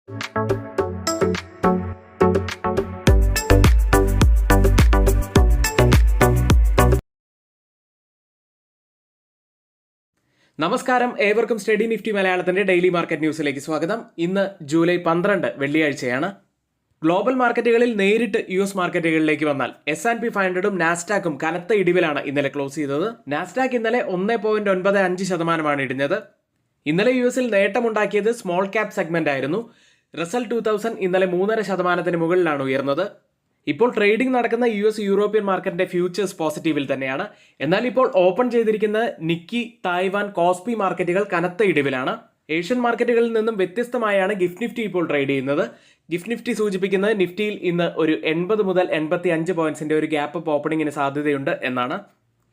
നമസ്കാരം, ഏവർക്കും study Nifty മലയാളത്തിന്റെ ഡെയിലി മാർക്കറ്റ് ന്യൂസിലേക്ക് സ്വാഗതം. ഇന്ന് ജൂലൈ 12 വെള്ളിയാഴ്ചയാണ്. ഗ്ലോബൽ മാർക്കറ്റുകളിൽ നേരിട്ട് US മാർക്കറ്റുകളിലേക്ക് വന്നാൽ S&P 500ഉം നാസ്ഡാക്കും കനത്ത ഇടിവിലാണ് ഇന്നലെ ക്ലോസ് ചെയ്തത്. നാസ്ഡാക്ക് ഇന്നലെ 1.95% ഇടിഞ്ഞത്. ഇന്നലെ US നേട്ടമുണ്ടാക്കിയത് സ്മോൾ ക്യാപ് സെഗ്മെന്റ് ആയിരുന്നു. റസൽ 2000 ഇന്നലെ 3.5% മുകളിലാണ് ഉയർന്നത്. ഇപ്പോൾ ട്രേഡിംഗ് നടക്കുന്ന US യൂറോപ്യൻ മാർക്കറ്റിന്റെ ഫ്യൂച്ചേഴ്സ് പോസിറ്റീവിൽ തന്നെയാണ്. എന്നാൽ ഇപ്പോൾ ഓപ്പൺ ചെയ്തിരിക്കുന്ന നിക്കി, തായ്വാൻ, കോസ്പി മാർക്കറ്റുകൾ കനത്ത ഇടിവിലാണ്. ഏഷ്യൻ മാർക്കറ്റുകളിൽ നിന്നും വ്യത്യസ്തമായാണ് ഗിഫ്റ്റ് നിഫ്റ്റി ഇപ്പോൾ ട്രേഡ് ചെയ്യുന്നത്. ഗിഫ്റ്റ് നിഫ്റ്റി സൂചിപ്പിക്കുന്നത് നിഫ്റ്റിയിൽ ഇന്ന് ഒരു 80 മുതൽ 85 പോയിന്റ്സിന്റെ ഒരു ഗ്യാപ്പ് അപ്പ് ഓപ്പണിങ്ങിന് സാധ്യതയുണ്ട് എന്നാണ്.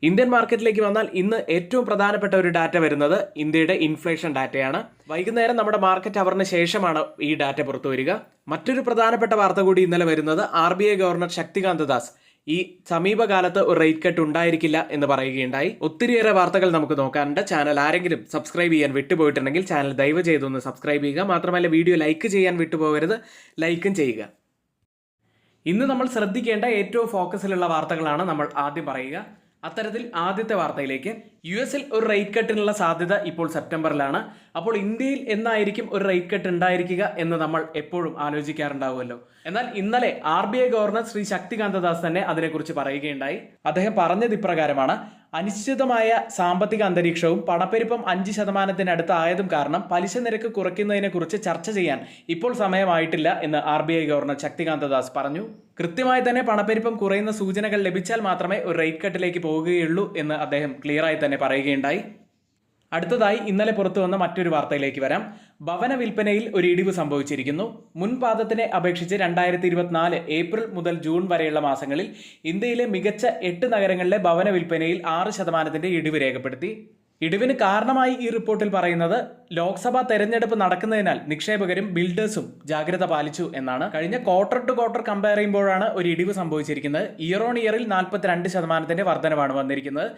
ഇന്ത്യൻ മാർക്കറ്റിലേക്ക് വന്നാൽ ഇന്ന് ഏറ്റവും പ്രധാനപ്പെട്ട ഒരു ഡാറ്റ വരുന്നത് ഇന്ത്യയുടെ ഇൻഫ്ലേഷൻ ഡാറ്റയാണ്. വൈകുന്നേരം നമ്മുടെ മാർക്കറ്റ് അവറിന് ശേഷമാണ് ഈ ഡാറ്റ പുറത്തു വരിക. മറ്റൊരു പ്രധാനപ്പെട്ട വാർത്ത കൂടി ഇന്നലെ വരുന്നത് RBI ഗവർണർ ശക്തികാന്ത ദാസ് ഈ സമീപകാലത്ത് ഒരു റേറ്റ് കട്ട് ഉണ്ടായിരിക്കില്ല എന്ന് പറയുകയുണ്ടായി. ഒത്തിരിയേറെ വാർത്തകൾ നമുക്ക് നോക്കാനുണ്ട്. ചാനൽ ആരെങ്കിലും സബ്സ്ക്രൈബ് ചെയ്യാൻ വിട്ടുപോയിട്ടുണ്ടെങ്കിൽ ചാനൽ ദയവ് ചെയ്തൊന്ന് സബ്സ്ക്രൈബ് ചെയ്യുക. മാത്രമല്ല വീഡിയോ ലൈക്ക് ചെയ്യാൻ വിട്ടുപോകരുത്, ലൈക്കും ചെയ്യുക. ഇന്ന് നമ്മൾ ശ്രദ്ധിക്കേണ്ട ഏറ്റവും ഫോക്കസിലുള്ള വാർത്തകളാണ് നമ്മൾ ആദ്യം പറയുക. അത്തരത്തിൽ ആദ്യത്തെ വാർത്തയിലേക്ക്. US ഒരു റേറ്റ് കട്ടിനുള്ള സാധ്യത ഇപ്പോൾ സെപ്റ്റംബറിലാണ്. അപ്പോൾ ഇന്ത്യയിൽ എന്നായിരിക്കും ഒരു റേറ്റ് കട്ട് ഉണ്ടായിരിക്കുക എന്ന് നമ്മൾ എപ്പോഴും ആലോചിക്കാറുണ്ടാവുമല്ലോ. എന്നാൽ ഇന്നലെ RBI ഗവർണർ ശ്രീ ശക്തികാന്ത ദാസ് തന്നെ അതിനെക്കുറിച്ച് പറയുകയുണ്ടായി. അദ്ദേഹം പറഞ്ഞത് ഇപ്രകാരമാണ്: അനിശ്ചിതമായ സാമ്പത്തിക അന്തരീക്ഷവും പണപ്പെരുപ്പം 5% ആയതും കാരണം പലിശ നിരക്ക് കുറയ്ക്കുന്നതിനെ കുറിച്ച് ചർച്ച ചെയ്യാൻ ഇപ്പോൾ സമയമായിട്ടില്ല എന്ന് RBI ഗവർണർ ശക്തികാന്ത ദാസ് പറഞ്ഞു. കൃത്യമായി തന്നെ പണപ്പെരുപ്പം കുറയുന്ന സൂചനകൾ ലഭിച്ചാൽ മാത്രമേ ഒരു റേറ്റ് കട്ടിലേക്ക് പോവുകയുള്ളൂ എന്ന് അദ്ദേഹം ക്ലിയറായി തന്നെ പറയുകയുണ്ടായി. അടുത്തതായി ഇന്നലെ പുറത്തു വന്ന മറ്റൊരു വാർത്തയിലേക്ക് വരാം. ഭവന വിൽപ്പനയിൽ ഒരു ഇടിവ് സംഭവിച്ചിരിക്കുന്നു. മുൻപാദത്തിനെ അപേക്ഷിച്ച് 2024 ഏപ്രിൽ മുതൽ ജൂൺ വരെയുള്ള മാസങ്ങളിൽ ഇന്ത്യയിലെ മികച്ച 8 നഗരങ്ങളിലെ ഭവന വിൽപ്പനയിൽ 6% ഇടിവ് രേഖപ്പെടുത്തി. ഇടിവിന് കാരണമായി ഈ റിപ്പോർട്ടിൽ പറയുന്നത് ലോക്സഭാ തെരഞ്ഞെടുപ്പ് നടക്കുന്നതിനാൽ നിക്ഷേപകരും ബിൽഡേഴ്സും ജാഗ്രത പാലിച്ചു എന്നാണ്. കഴിഞ്ഞ ക്വാർട്ടർ ടു ക്വാർട്ടർ കമ്പയർ ചെയ്യുമ്പോഴാണ് ഒരു ഇടിവ് സംഭവിച്ചിരിക്കുന്നത്. ഇയർ ഓൺ ഇയറിൽ 42% വർധനവാണ് വന്നിരിക്കുന്നത്.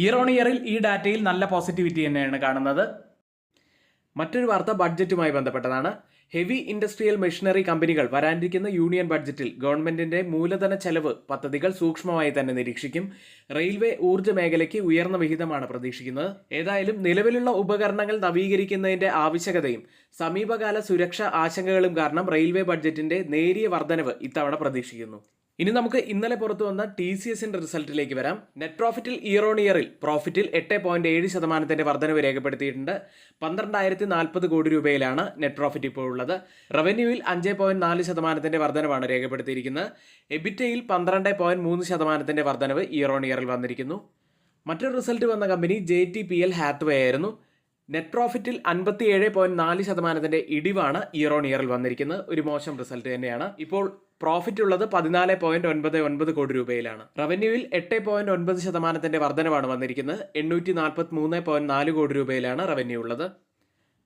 ഇയർ ഓൺ ഇയറിൽ ഈ ഡാറ്റയിൽ നല്ല പോസിറ്റിവിറ്റി തന്നെയാണ് കാണുന്നത്. മറ്റൊരു വാർത്ത ബഡ്ജറ്റുമായി ബന്ധപ്പെട്ടതാണ്. ഹെവി ഇൻഡസ്ട്രിയൽ മെഷീനറി കമ്പനികൾ വരാനിരിക്കുന്ന യൂണിയൻ ബഡ്ജറ്റിൽ ഗവൺമെന്റിന്റെ മൂലധന ചെലവ് പദ്ധതികൾ സൂക്ഷ്മമായി തന്നെ നിരീക്ഷിക്കും. റെയിൽവേ, ഊർജ്ജ മേഖലയ്ക്ക് ഉയർന്ന വിഹിതമാണ് പ്രതീക്ഷിക്കുന്നത്. ഏതായാലും നിലവിലുള്ള ഉപകരണങ്ങൾ നവീകരിക്കുന്നതിന്റെ ആവശ്യകതയും സമീപകാല സുരക്ഷാ ആശങ്കകളും കാരണം റെയിൽവേ ബഡ്ജറ്റിന്റെ നേരിയ വർധനവ് ഇത്തവണ പ്രതീക്ഷിക്കുന്നു. ഇനി നമുക്ക് ഇന്നലെ പുറത്തു വന്ന TCSന്റെ റിസൾട്ടിലേക്ക് വരാം. നെറ്റ് പ്രോഫിറ്റിൽ ഇയർ ഓൺ ഇയറിൽ പ്രോഫിറ്റിൽ 8.7% വർധനവ് രേഖപ്പെടുത്തിയിട്ടുണ്ട്. 12,040 കോടി രൂപയിലാണ് നെറ്റ് പ്രോഫിറ്റ് ഇപ്പോൾ ഉള്ളത്. റവന്യൂവിൽ 5.4% വർധനവാണ് രേഖപ്പെടുത്തിയിരിക്കുന്നത്. എബിറ്റയിൽ 12.3% വർധനവ് ഇയർ ഓൺ ഇയറിൽ വന്നിരിക്കുന്നു. മറ്റൊരു റിസൾട്ട് വന്ന കമ്പനി JTPL ഹാത്വേ ആയിരുന്നു. നെറ്റ് പ്രോഫിറ്റിൽ 57.4% ഇടിവാണ് ഇയർ ഓൺ ഇയറിൽ വന്നിരിക്കുന്നത്. ഒരു മോശം റിസൾട്ട് തന്നെയാണ്. ഇപ്പോൾ പ്രോഫിറ്റ് ഉള്ളത് 14.99 കോടി രൂപയിലാണ്. റവന്യൂവിൽ 8.9% വർധനവാണ് വന്നിരിക്കുന്നത്. 843.4 കോടി രൂപയിലാണ് റവന്യൂ ഉള്ളത്.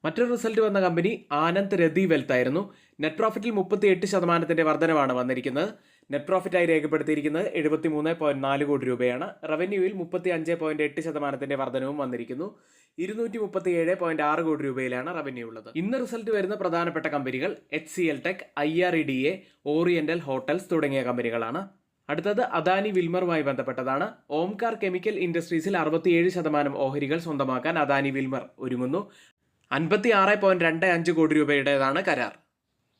മറ്റൊരു റിസൾട്ട് വന്ന കമ്പനി ആനന്ദ് രതി വെൽത്ത് ആയിരുന്നു. നെറ്റ് പ്രോഫിറ്റിൽ 38% വർധനവാണ് വന്നിരിക്കുന്നത്. നെറ്റ് പ്രോഫിറ്റായി രേഖപ്പെടുത്തിയിരിക്കുന്നത് 73.4 കോടി രൂപയാണ്. റവന്യൂവിൽ 35.8% വർധനവും വന്നിരിക്കുന്നു. 237.6 കോടി രൂപയിലാണ് റവന്യൂ ഉള്ളത്. ഇന്ന് റിസൾട്ട് വരുന്ന പ്രധാനപ്പെട്ട കമ്പനികൾ HCL tech, IREDA, oriental hotels തുടങ്ങിയ കമ്പനികളാണ്. അടുത്തത് അദാനി വിൽമറുമായി ബന്ധപ്പെട്ടതാണ്. ഓംകാർ കെമിക്കൽ ഇൻഡസ്ട്രീസിൽ 67% ഓഹരികൾ സ്വന്തമാക്കാൻ അദാനി വിൽമർ ഒരുങ്ങുന്നു. 56.25 കോടി രൂപയുടേതാണ് കരാർ.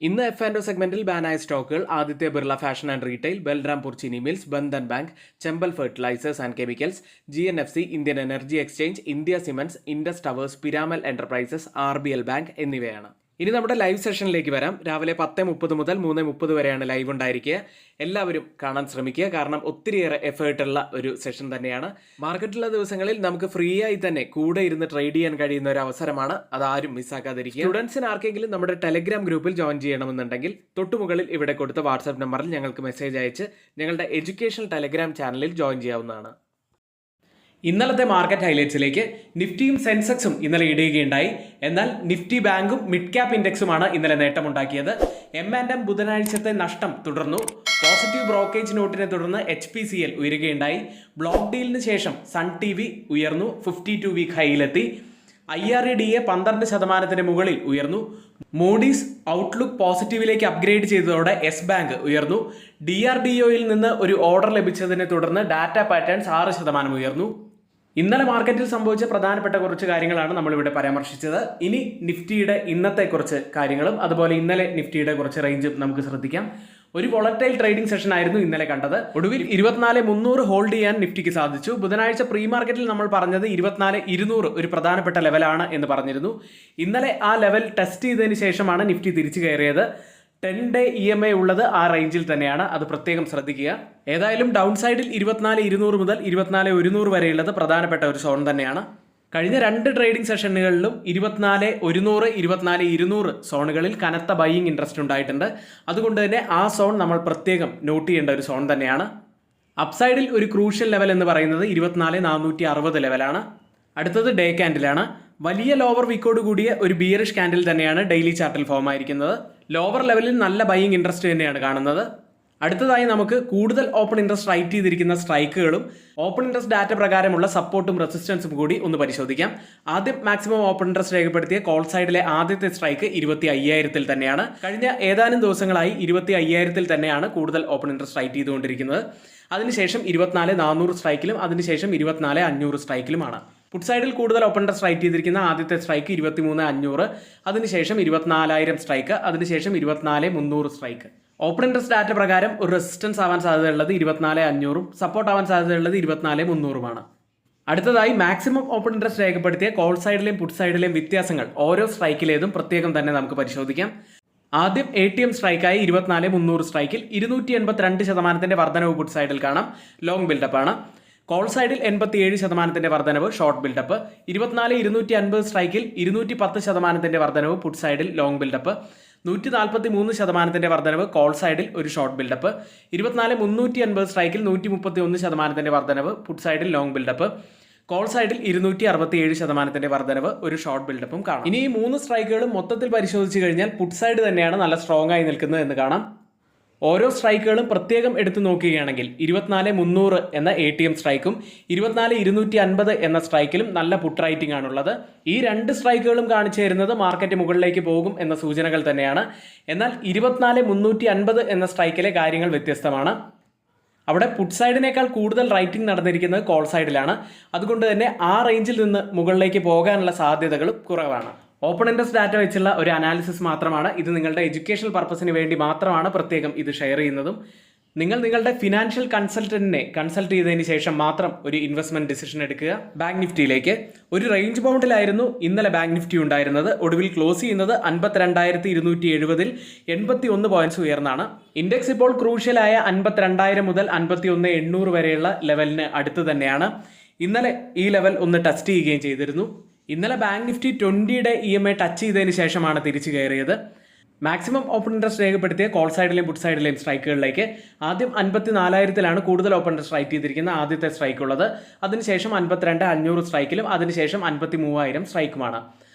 ഇന്ന് F&O സെഗ്മെന്റിൽ ബാനായ സ്റ്റോക്കുകൾ: Aditya Birla fashion and retail, Balrampur Chini mills, Bandhan bank, Chambal fertilisers and chemicals, GNFC, Indian energy exchange, India cements, Indus towers, Piramal enterprises, RBL bank എന്നിവയാണ്. ഇനി നമ്മുടെ ലൈവ് സെഷനിലേക്ക് വരാം. രാവിലെ 10:30 മുതൽ 3:30 വരെയാണ് ലൈവ് ഉണ്ടായിരിക്കുക. എല്ലാവരും കാണാൻ ശ്രമിക്കുക. കാരണം ഒത്തിരിയേറെ എഫേർട്ടുള്ള ഒരു സെഷൻ തന്നെയാണ്. മാർക്കറ്റുള്ള ദിവസങ്ങളിൽ നമുക്ക് ഫ്രീ ആയി തന്നെ കൂടെ ഇരുന്ന് ട്രേഡ് ചെയ്യാൻ കഴിയുന്ന ഒരു അവസരമാണ്. അതാരും മിസ്സാക്കാതിരിക്കുക. സ്റ്റുഡൻസിന് ആർക്കെങ്കിലും നമ്മുടെ ടെലഗ്രാം ഗ്രൂപ്പിൽ ജോയിൻ ചെയ്യണമെന്നുണ്ടെങ്കിൽ തൊട്ടുമുകളിൽ ഇവിടെ കൊടുത്ത വാട്സാപ്പ് നമ്പറിൽ ഞങ്ങൾക്ക് മെസ്സേജ് അയച്ച് ഞങ്ങളുടെ എഡ്യൂക്കേഷണൽ ടെലഗ്രാം ചാനലിൽ ജോയിൻ ചെയ്യാവുന്നതാണ്. ഇന്നലത്തെ മാർക്കറ്റ് ഹൈലൈറ്റ്സിലേക്ക്. നിഫ്റ്റിയും സെൻസെക്സും ഇന്നലെ ഇടുകയുണ്ടായി. എന്നാൽ നിഫ്റ്റി ബാങ്കും മിഡ് ക്യാപ് ഇൻഡെക്സുമാണ് ഇന്നലെ നേട്ടമുണ്ടാക്കിയത്. M&M ബുധനാഴ്ചത്തെ നഷ്ടം തുടർന്നു. പോസിറ്റീവ് ബ്രോക്കേജ് നോട്ടിനെ തുടർന്ന് HPCL ഉയരുകയുണ്ടായി. ബ്ലോക്ക് ഡീലിന് ശേഷം സൺ TV ഉയർന്നു, 52 വീക്ക് ഹൈയിലെത്തി. IRDA 12% മുകളിൽ ഉയർന്നു. മൂഡീസ് ഔട്ട്ലുക്ക് പോസിറ്റീവിലേക്ക് അപ്ഗ്രേഡ് ചെയ്തതോടെ യെസ് ബാങ്ക് ഉയർന്നു. DRDOയിൽ നിന്ന് ഒരു ഓർഡർ ലഭിച്ചതിനെ തുടർന്ന് ഡാറ്റ പാറ്റേൺസ് 6% ഉയർന്നു. ഇന്നലെ മാർക്കറ്റിൽ സംഭവിച്ച പ്രധാനപ്പെട്ട കുറച്ച് കാര്യങ്ങളാണ് നമ്മളിവിടെ പരാമർശിച്ചത്. ഇനി നിഫ്റ്റിയുടെ ഇന്നത്തെ കുറച്ച് കാര്യങ്ങളും അതുപോലെ ഇന്നലെ നിഫ്റ്റിയുടെ കുറച്ച് റേഞ്ചും നമുക്ക് ശ്രദ്ധിക്കാം. ഒരു വോളറ്റൈൽ ട്രേഡിംഗ് സെഷൻ ആയിരുന്നു ഇന്നലെ കണ്ടത്. ഒടുവിൽ 24,300 ഹോൾഡ് ചെയ്യാൻ നിഫ്റ്റിക്ക് സാധിച്ചു. ബുധനാഴ്ച പ്രീ മാർക്കറ്റിൽ നമ്മൾ പറഞ്ഞത് 24,200 ഒരു പ്രധാനപ്പെട്ട ലെവലാണ് എന്ന് പറഞ്ഞിരുന്നു. ഇന്നലെ ആ ലെവൽ ടെസ്റ്റ് ചെയ്തതിന് ശേഷമാണ് നിഫ്റ്റി തിരിച്ചു കയറിയത്. 10-day EMA ഉള്ളത് ആ റേഞ്ചിൽ തന്നെയാണ്, അത് പ്രത്യേകം ശ്രദ്ധിക്കുക. ഏതായാലും ഡൗൺ സൈഡിൽ 24,200 മുതൽ 24,100 വരെയുള്ളത് പ്രധാനപ്പെട്ട ഒരു സോൺ തന്നെയാണ്. കഴിഞ്ഞ 2 ട്രേഡിംഗ് സെഷനുകളിലും 24,100, 24,200 സോണുകളിൽ കനത്ത ബൈയിങ് ഇൻട്രസ്റ്റ് ഉണ്ടായിട്ടുണ്ട്. അതുകൊണ്ട് തന്നെ ആ സോൺ നമ്മൾ പ്രത്യേകം നോട്ട് ചെയ്യേണ്ട ഒരു സോൺ തന്നെയാണ്. അപ്സൈഡിൽ ഒരു ക്രൂഷ്യൽ ലെവൽ എന്ന് പറയുന്നത് 24,460 ലെവലാണ്. അടുത്തത് ഡേ ക്യാൻഡിലാണ്. വലിയ ലോവർ വീക്കോട് കൂടിയ ഒരു ബിയറിഷ് ക്യാൻഡിൽ തന്നെയാണ് ഡെയിലി ചാർട്ടിൽ ഫോം ആയിരിക്കുന്നത്. ലോവർ ലെവലിൽ നല്ല ബൈയിങ് ഇൻട്രസ്റ്റ് തന്നെയാണ് കാണുന്നത്. അടുത്തതായി നമുക്ക് കൂടുതൽ ഓപ്പൺ ഇൻട്രസ്റ്റ് റൈറ്റ് ചെയ്തിരിക്കുന്ന സ്ട്രൈക്കുകളും ഓപ്പൺ ഇൻട്രസ്റ്റ് ഡാറ്റ പ്രകാരമുള്ള സപ്പോർട്ടും റെസിസ്റ്റൻസും കൂടി ഒന്ന് പരിശോധിക്കാം. ആദ്യം മാക്സിമം ഓപ്പൺ ഇൻട്രസ്റ്റ് രേഖപ്പെടുത്തിയ കോൾ സൈഡിലെ ആദ്യത്തെ സ്ട്രൈക്ക് 25,000 തന്നെയാണ്. കഴിഞ്ഞ ഏതാനും ദിവസങ്ങളായി 25,000 തന്നെയാണ് കൂടുതൽ ഓപ്പൺ ഇൻട്രസ്റ്റ് റൈറ്റ് ചെയ്തുകൊണ്ടിരിക്കുന്നത്. അതിനുശേഷം 24,400 സ്ട്രൈക്കിലും അതിനുശേഷം 24,500 സ്ട്രൈക്കിലുമാണ്. പുട്ട് സൈഡിൽ കൂടുതൽ ഓപ്പൺ ഇൻട്രസ്റ്റ് റൈറ്റ് ചെയ്തിരിക്കുന്ന ആദ്യത്തെ സ്ട്രൈക്ക് 23,500, അതിനുശേഷം 24,000 സ്ട്രൈക്ക്, അതിനുശേഷം 24,300 സ്ട്രൈക്ക്. ഓപ്പൺ ഇൻട്രസ്റ്റ് ഡാറ്റ പ്രകാരം ഒരു റെസിസ്റ്റൻസ് ആവാൻ സാധ്യതയുള്ളത് 24,500, സപ്പോർട്ട് ആവാൻ സാധ്യതയുള്ളത് 24,300. അടുത്തതായി മാക്സിമം ഓപ്പൺ ഇൻട്രസ്റ്റ് രേഖപ്പെടുത്തിയ കോൾ സൈഡിലെയും പുട്ട് സൈഡിലെയും വ്യത്യാസങ്ങൾ ഓരോ സ്ട്രൈക്കിലേതും പ്രത്യേകം തന്നെ നമുക്ക് പരിശോധിക്കാം. ആദ്യം ATM സ്ട്രൈക്കായി 24,300 സ്ട്രൈക്കിൽ 282% വർധനവ് പുട്ട് സൈഡിൽ കാണാം, ലോങ് ബിൽഡപ്പാണ്. കോൾ സൈഡിൽ 87% വർധനവ്, ഷോർട്ട് ബിൽഡപ്പ്. 24,250 സ്ട്രൈക്കിൽ 210% വർധനവ് പുട്ട് സൈഡിൽ, ലോങ് ബിൽഡപ്പ്. 143% വർധനവ് കോൾ സൈഡിൽ, ഒരു ഷോർട്ട് ബിൽഡപ്പ്. 24,350 സ്ട്രൈക്കിൽ 131% വർധനവ് പുട്ട് സൈഡിൽ, ലോങ് ബിൽഡപ്പ്. കോൾ സൈഡിൽ 267% വർധനവ്, ഒരു ഷോർട്ട് ബിൽഡപ്പും കാണാം. ഇനി ഈ 3 സ്ട്രൈക്കുകളും മൊത്തത്തിൽ പരിശോധിച്ച് കഴിഞ്ഞാൽ പുട്ട് സൈഡ് തന്നെയാണ് നല്ല സ്ട്രോങ് ആയി നിൽക്കുന്നത് എന്ന് കാണാം. ഓരോ സ്ട്രൈക്കുകളും പ്രത്യേകം എടുത്തു നോക്കുകയാണെങ്കിൽ 24,300 എന്ന ATM സ്ട്രൈക്കും 24,250 എന്ന സ്ട്രൈക്കിലും നല്ല പുട്ട് റൈറ്റിംഗ് ആണുള്ളത്. ഈ 2 സ്ട്രൈക്കുകളും കാണിച്ചു തരുന്നത് മാർക്കറ്റ് മുകളിലേക്ക് പോകും എന്ന സൂചനകൾ തന്നെയാണ്. എന്നാൽ 24,350 എന്ന സ്ട്രൈക്കിലെ കാര്യങ്ങൾ വ്യത്യസ്തമാണ്. അവിടെ പുട്ട് സൈഡിനേക്കാൾ കൂടുതൽ റൈറ്റിംഗ് നടന്നിരിക്കുന്നത് കോൾ സൈഡിലാണ്. അതുകൊണ്ട് തന്നെ ആ റേഞ്ചിൽ നിന്ന് മുകളിലേക്ക് പോകാനുള്ള സാധ്യതകളും കുറവാണ്. ഓപ്പൺ ഇൻട്രസ്റ്റ് ഡാറ്റ വെച്ചുള്ള ഒരു അനാലിസിസ് മാത്രമാണ് ഇത്. നിങ്ങളുടെ എഡ്യൂക്കേഷണൽ പർപ്പസിന് വേണ്ടി മാത്രമാണ് പ്രത്യേകം ഇത് ഷെയർ ചെയ്യുന്നതും. നിങ്ങൾ നിങ്ങളുടെ ഫിനാൻഷ്യൽ കൺസൾട്ടന്റിനെ കൺസൾട്ട് ചെയ്തതിന് ശേഷം മാത്രം ഒരു ഇൻവെസ്റ്റ്മെന്റ് ഡിസിഷൻ എടുക്കുക. ബാങ്ക് നിഫ്റ്റിയിലേക്ക് ഒരു റേഞ്ച് ബൗണ്ടിലായിരുന്നു ഇന്നലെ ബാങ്ക് നിഫ്റ്റി ഉണ്ടായിരുന്നത്. ഒടുവിൽ ക്ലോസ് ചെയ്യുന്നത് 52,270-ൽ 81 പോയിന്റ്സ് ഉയർന്നാണ്. ഇൻഡെക്സ് ഇപ്പോൾ ക്രൂഷ്യലായ 52,000 മുതൽ 51,800 വരെയുള്ള ലെവലിന് അടുത്ത് തന്നെയാണ്. ഇന്നലെ ഈ ലെവൽ ഒന്ന് ടെസ്റ്റ് ചെയ്യുകയും ചെയ്തിരുന്നു. ഇന്നലെ bank Nifty 20-day EMA touch ചെയ്തതിന് ശേഷമാണ് തിരിച്ചു കയറിയത്. മാക്സിമം ഓപ്പൺ ഇൻട്രസ്റ്റ് രേഖപ്പെടുത്തിയ കോൾ സൈഡിലെയും പുട്ട് സൈഡിലെയും സ്ട്രൈക്കുകളിലേക്ക് ആദ്യം 54,000-ലാണ് കൂടുതൽ ഓപ്പൺ ഇൻട്രസ്റ്റ് റൈറ്റ് ചെയ്തിരിക്കുന്ന ആദ്യത്തെ സ്ട്രൈക്ക് ഉള്ളത്. അതിനുശേഷം 52,500 സ്ട്രൈക്കിലും അതിനുശേഷം 53,000 സ്ട്രൈക്കുമാണ്.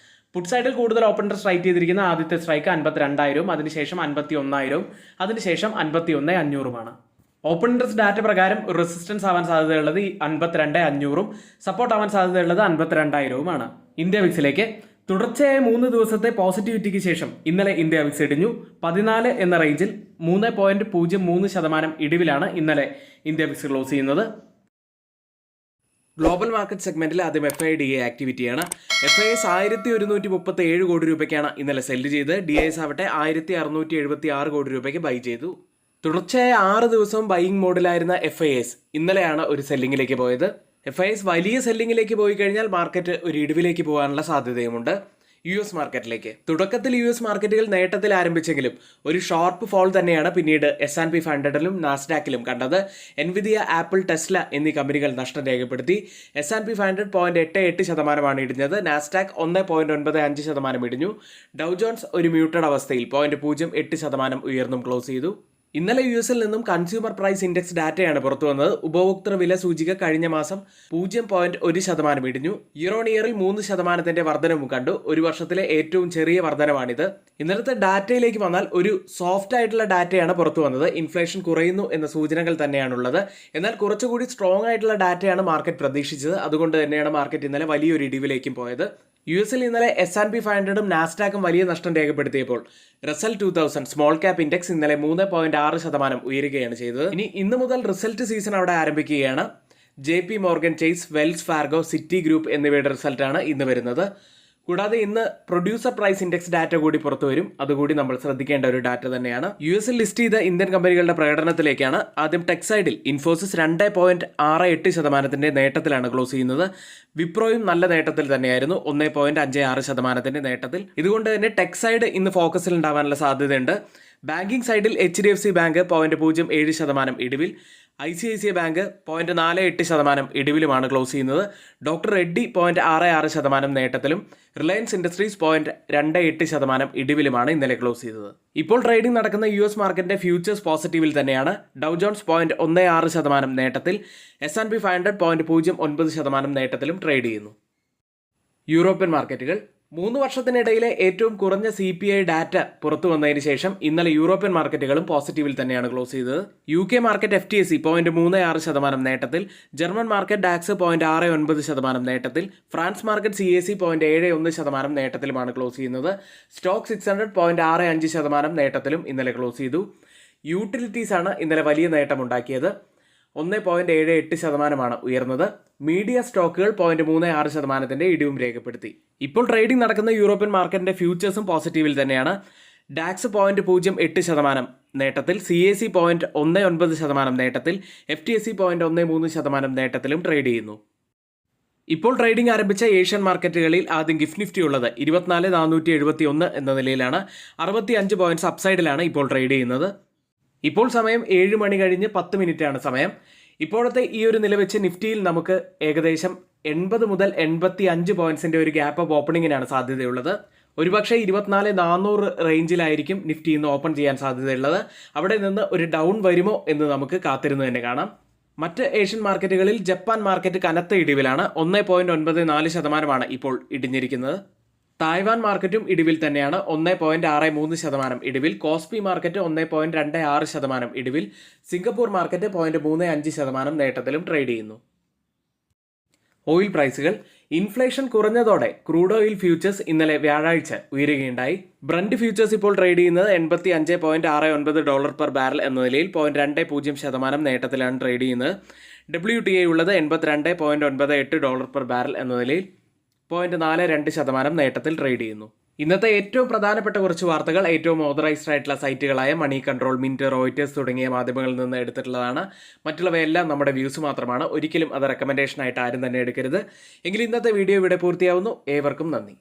പുട്ട് സൈഡിൽ കൂടുതൽ ഓപ്പൺ ഇൻട്രസ്റ്റ് റൈറ്റ് ചെയ്തിരിക്കുന്ന ആദ്യത്തെ സ്ട്രൈക്ക് 52,000, അതിനുശേഷം 51,000, അതിനുശേഷം 51,500. ഓപ്പൺ ഇൻട്രസ്റ്റ് ഡാറ്റ പ്രകാരം റെസിസ്റ്റൻസ് ആവാൻ സാധ്യതയുള്ളത് 52,500, സപ്പോർട്ട് ആവാൻ സാധ്യതയുള്ളത് 52,000. ഇന്ത്യ വിക്സിലേക്ക് തുടർച്ചയായ 3 ദിവസത്തെ പോസിറ്റിവിറ്റിക്ക് ശേഷം ഇന്നലെ ഇന്ത്യ വിക്സ് ഇടിഞ്ഞു. 14 എന്ന റേഞ്ചിൽ 3.03% ഇടിവിലാണ് ഇന്നലെ ഇന്ത്യ വിക്സ് ക്ലോസ് ചെയ്യുന്നത്. ഗ്ലോബൽ മാർക്കറ്റ് സെഗ്മെന്റിൽ ആദ്യം FIDA ആക്ടിവിറ്റിയാണ്. FIS 1,137 കോടി രൂപയ്ക്കാണ് ഇന്നലെ സെല്ല് ചെയ്ത്. DIS ആവട്ടെ 1,676 കോടി രൂപയ്ക്ക് ബൈ ചെയ്തു. തുടർച്ചയായ 6 ദിവസവും ബൈയിങ് മോഡിലായിരുന്ന FIS ഇന്നലെയാണ് ഒരു സെല്ലിങ്ങിലേക്ക് പോയത്. FIS വലിയ സെല്ലിങ്ങിലേക്ക് പോയി കഴിഞ്ഞാൽ മാർക്കറ്റ് ഒരു ഇടിവിലേക്ക് പോകാനുള്ള സാധ്യതയുമുണ്ട്. US മാർക്കറ്റിലേക്ക് തുടക്കത്തിൽ US മാർക്കറ്റുകൾ നേട്ടത്തിൽ ആരംഭിച്ചെങ്കിലും ഒരു ഷോർപ്പ് ഫോൾ തന്നെയാണ് പിന്നീട് S&P 500-ലും നാസ്ഡാക്കിലും കണ്ടത്. എൻവിദിയ, ആപ്പിൾ, ടെസ്ല എന്നീ കമ്പനികൾ നഷ്ടം രേഖപ്പെടുത്തി. S&P 500 0.88% ഇടിഞ്ഞത്. നാസ്ഡാക്ക് 1.95% ഇടിഞ്ഞു. ഡൗ ജോൺസ് ഒരു മ്യൂട്ടഡ് അവസ്ഥയിൽ 0.08% ഉയർന്നും ക്ലോസ് ചെയ്തു. ഇന്നലെ US-ൽ നിന്നും കൺസ്യൂമർ പ്രൈസ് ഇൻഡെക്സ് ഡാറ്റയാണ് പുറത്തു വന്നത്. ഉപഭോക്തൃ വില സൂചിക കഴിഞ്ഞ മാസം 0.1% ഇടിഞ്ഞു. ഇയർ ഓൺ ഇയറിൽ 3% വർധനവും കണ്ടു. ഒരു വർഷത്തിലെ ഏറ്റവും ചെറിയ വർധനമാണിത്. ഇന്നലത്തെ ഡാറ്റയിലേക്ക് വന്നാൽ ഒരു സോഫ്റ്റ് ആയിട്ടുള്ള ഡാറ്റയാണ് പുറത്തു വന്നത്. ഇൻഫ്ലേഷൻ കുറയുന്നു എന്ന സൂചനകൾ തന്നെയാണുള്ളത്. എന്നാൽ കുറച്ചുകൂടി സ്ട്രോങ് ആയിട്ടുള്ള ഡാറ്റയാണ് മാർക്കറ്റ് പ്രതീക്ഷിച്ചത്. അതുകൊണ്ട് തന്നെയാണ് മാർക്കറ്റ് ഇന്നലെ വലിയൊരു ഇടിവിലേക്കും പോയത്. US-ൽ ഇന്നലെ S&P 500ഉം നാസ്ഡാക്കും വലിയ നഷ്ടം രേഖപ്പെടുത്തിയപ്പോൾ റസൽ 2000 സ്മോൾ ക്യാപ് ഇൻഡെക്സ് ഇന്നലെ 3.6% ഉയരുകയാണ് ചെയ്തത്. ഇന്ന് മുതൽ റിസൾട്ട് സീസൺ അവിടെ ആരംഭിക്കുകയാണ്. JP Morgan chase, Wells Fargo, city group എന്നിവയുടെ റിസൾട്ടാണ് ഇന്ന് വരുന്നത്. കൂടാതെ ഇന്ന് പ്രൊഡ്യൂസർ പ്രൈസ് ഇൻഡെക്സ് ഡാറ്റ കൂടി പുറത്തു വരും. അതുകൂടി നമ്മൾ ശ്രദ്ധിക്കേണ്ട ഒരു ഡാറ്റ തന്നെയാണ്. US-ൽ ലിസ്റ്റ് ചെയ്ത ഇന്ത്യൻ കമ്പനികളുടെ പ്രകടനത്തിലേക്കാണ്. ആദ്യം ടെക്സൈഡിൽ ഇൻഫോസിസ് 2.68% നേട്ടത്തിലാണ് ക്ലോസ് ചെയ്യുന്നത്. വിപ്രോയും നല്ല നേട്ടത്തിൽ തന്നെയായിരുന്നു, 1.56% നേട്ടത്തിൽ. ഇതുകൊണ്ട് തന്നെ ടെക്സൈഡ് ഇന്ന് ഫോക്കസിൽ ഉണ്ടാവാനുള്ള സാധ്യതയുണ്ട്. ബാങ്കിംഗ് സൈഡിൽ HDFC ബാങ്ക് 0.07% ഇടിവിൽ, ICICI ബാങ്ക് 0.48% ഇടിവിലുമാണ് ക്ലോസ് ചെയ്യുന്നത്. ഡോക്ടർ റെഡ്ഡി 0.66% നേട്ടത്തിലും, റിലയൻസ് ഇൻഡസ്ട്രീസ് 0.28% ഇടിവിലുമാണ് ഇന്നലെ ക്ലോസ് ചെയ്തത്. ഇപ്പോൾ ട്രേഡിംഗ് നടക്കുന്ന US മാർക്കറ്റിന്റെ ഫ്യൂച്ചേഴ്സ് പോസിറ്റീവിൽ തന്നെയാണ്. ഡൗ ജോൺസ് 0.16% നേട്ടത്തിൽ, S&P 500 0.09% നേട്ടത്തിലും ട്രേഡ് ചെയ്യുന്നു. യൂറോപ്യൻ മാർക്കറ്റുകൾ 3 വർഷത്തിനിടയിലെ ഏറ്റവും കുറഞ്ഞ CPI ഡാറ്റ പുറത്തു വന്നതിന് ശേഷം ഇന്നലെ യൂറോപ്യൻ മാർക്കറ്റുകളും പോസിറ്റീവിൽ തന്നെയാണ് ക്ലോസ് ചെയ്തത്. UK മാർക്കറ്റ് FTSE 0.36% നേട്ടത്തിൽ, ജർമ്മൻ മാർക്കറ്റ് ഡാക്സ് 0.69% നേട്ടത്തിൽ, ഫ്രാൻസ് മാർക്കറ്റ് CAC 0.71% നേട്ടത്തിലുമാണ് ക്ലോസ് ചെയ്യുന്നത്. സ്റ്റോക്ക് 600 0.65% നേട്ടത്തിലും ഇന്നലെ ക്ലോസ് ചെയ്തു. യൂട്ടിലിറ്റീസ് ആണ് ഇന്നലെ വലിയ നേട്ടമുണ്ടാക്കിയത്, 1.78% ഉയർന്നത്. മീഡിയ സ്റ്റോക്കുകൾ 0.36% ഇടിവും രേഖപ്പെടുത്തി. ഇപ്പോൾ ട്രേഡിംഗ് നടക്കുന്ന യൂറോപ്യൻ മാർക്കറ്റിന്റെ ഫ്യൂച്ചേഴ്സും പോസിറ്റീവിൽ തന്നെയാണ്. ഡാക്സ് 0.08% നേട്ടത്തിൽ, CAC 0.19% നേട്ടത്തിൽ, FTSE 0.13% നേട്ടത്തിലും ട്രേഡ് ചെയ്യുന്നു. ഇപ്പോൾ ട്രേഡിംഗ് ആരംഭിച്ച ഏഷ്യൻ മാർക്കറ്റുകളിൽ ആദ്യം ഗിഫ്റ്റ് നിഫ്റ്റി ഉള്ളത് 24,471 എന്ന നിലയിലാണ്. 65 പോയിന്റ്സ് അപ്സൈഡിലാണ് ഇപ്പോൾ ട്രേഡ് ചെയ്യുന്നത്. ഇപ്പോൾ സമയം 7 മണി കഴിഞ്ഞ് 10 മിനിറ്റാണ് സമയം. ഇപ്പോഴത്തെ ഈ ഒരു നില വെച്ച് നിഫ്റ്റിയിൽ നമുക്ക് ഏകദേശം 80 മുതൽ 85 പോയിന്റ്സിന്റെ ഒരു ഗ്യാപ്പ് അപ്പ് ഓപ്പണിങ്ങിനാണ് സാധ്യതയുള്ളത്. ഒരുപക്ഷെ 24,400 റേഞ്ചിലായിരിക്കും നിഫ്റ്റി ഇന്ന് ഓപ്പൺ ചെയ്യാൻ സാധ്യതയുള്ളത്. അവിടെ നിന്ന് ഒരു ഡൗൺ വരുമോ എന്ന് നമുക്ക് കാത്തിരുന്ന് തന്നെ കാണാം. മറ്റ് ഏഷ്യൻ മാർക്കറ്റുകളിൽ ജപ്പാൻ മാർക്കറ്റ് കനത്ത ഇടിവിലാണ്, 1.94% ഇപ്പോൾ ഇടിഞ്ഞിരിക്കുന്നത്. തായ്വാൻ മാർക്കറ്റും ഇടിവിൽ തന്നെയാണ്, 1.63% ഇടിവിൽ. കോസ്പി മാർക്കറ്റ് 1.26% ഇടിവിൽ. സിംഗപ്പൂർ മാർക്കറ്റ് 0.35% നേട്ടത്തിലും ട്രേഡ് ചെയ്യുന്നു. ഓയിൽ പ്രൈസുകൾ ഇൻഫ്ലേഷൻ കുറഞ്ഞതോടെ ക്രൂഡ് ഓയിൽ ഫ്യൂച്ചേഴ്സ് ഇന്നലെ വ്യാഴാഴ്ച ഉയരുകയുണ്ടായി. ബ്രന്റ് ഫ്യൂച്ചേഴ്സ് ഇപ്പോൾ ട്രേഡ് ചെയ്യുന്നത് $85.69 പെർ ബാരൽ എന്ന നിലയിൽ 0.20% നേട്ടത്തിലാണ് ട്രേഡ് ചെയ്യുന്നത്. WTI ഉള്ളത് $82.98 പെർ ബാരൽ എന്ന നിലയിൽ 0.42% നേട്ടത്തിൽ ട്രേഡ് ചെയ്യുന്നു. ഇന്നത്തെ ഏറ്റവും പ്രധാനപ്പെട്ട കുറച്ച് വാർത്തകൾ ഏറ്റവും ഓതറൈസ്ഡ് ആയിട്ടുള്ള സൈറ്റുകളായ മണി കൺട്രോൾ, മിന്റ്, റോയിറ്റേഴ്സ് തുടങ്ങിയ മാധ്യമങ്ങളിൽ നിന്ന് എടുത്തിട്ടുള്ളതാണ്. മറ്റുള്ളവയെല്ലാം നമ്മുടെ വ്യൂസ് മാത്രമാണ്. ഒരിക്കലും അത് റെക്കമെൻഡേഷൻ ആയിട്ട് ആരും തന്നെ എടുക്കരുത്. എങ്കിൽ ഇന്നത്തെ വീഡിയോ ഇവിടെ പൂർത്തിയാവുന്നു. ഏവർക്കും നന്ദി.